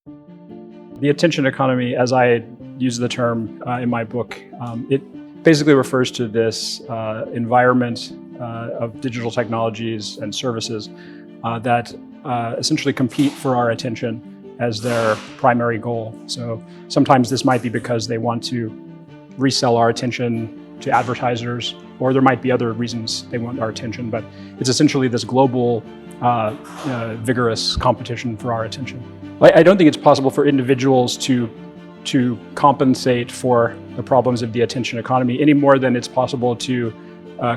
The attention economy, as I use the term in my book, it basically refers to this environment of digital technologies and services that essentially compete for our attention as their primary goal. So sometimes this might be because they want to resell our attention to advertisers, or there might be other reasons they want our attention, but it's essentially this global, vigorous competition for our attention. I don't think it's possible for individuals to compensate for the problems of the attention economy any more than it's possible to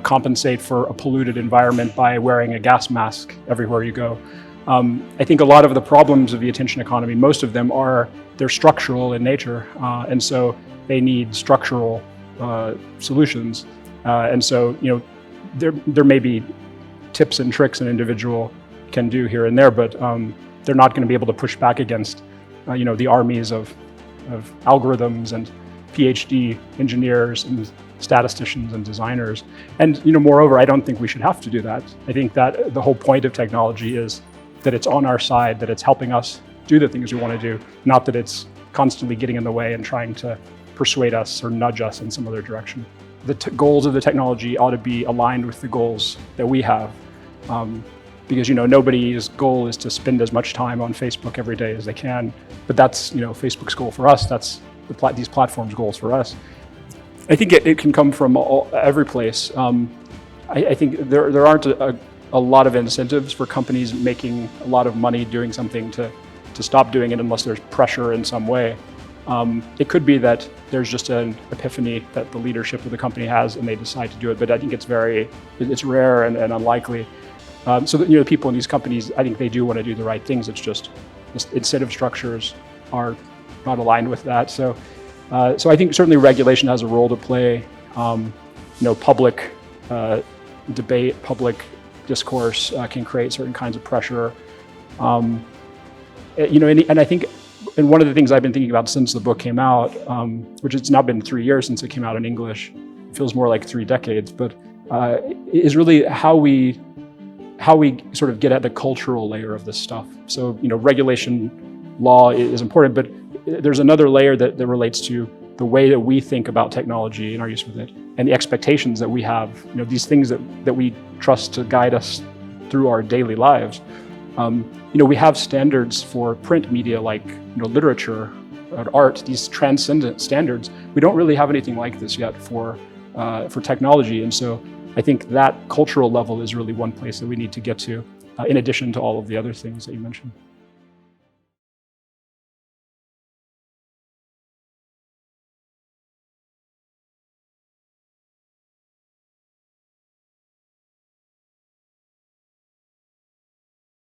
compensate for a polluted environment by wearing a gas mask everywhere you go. I think a lot of the problems of the attention economy, most of them they're structural in nature, and so they need structural solutions. And so, there may be tips and tricks an individual can do here and there, but they're not going to be able to push back against, the armies of algorithms and PhD engineers and statisticians and designers. And, moreover, I don't think we should have to do that. I think that the whole point of technology is that it's on our side, that it's helping us do the things we want to do, not that it's constantly getting in the way and trying to persuade us or nudge us in some other direction. The goals of the technology ought to be aligned with the goals that we have. Because nobody's goal is to spend as much time on Facebook every day as they can, but that's Facebook's goal for us. That's these platforms' goals for us. I think it can come from every place. I think there aren't a lot of incentives for companies making a lot of money doing something to stop doing it unless there's pressure in some way. It could be that there's just an epiphany that the leadership of the company has and they decide to do it, but I think it's rare and unlikely. So that, the people in these companies, I think they do want to do the right things. It's just incentive structures are not aligned with that. So I think certainly regulation has a role to play. Public debate, public discourse can create certain kinds of pressure. And I think, and one of the things I've been thinking about since the book came out, which it's now been 3 years since it came out in English, it feels more like 3 decades, but is really how we sort of get at the cultural layer of this stuff. So, regulation, law is important, but there's another layer that relates to the way that we think about technology and our use with it, and the expectations that we have, these things that we trust to guide us through our daily lives. We have standards for print media like, literature, art, these transcendent standards. We don't really have anything like this yet for technology. And so I think that cultural level is really one place that we need to get to, in addition to all of the other things that you mentioned.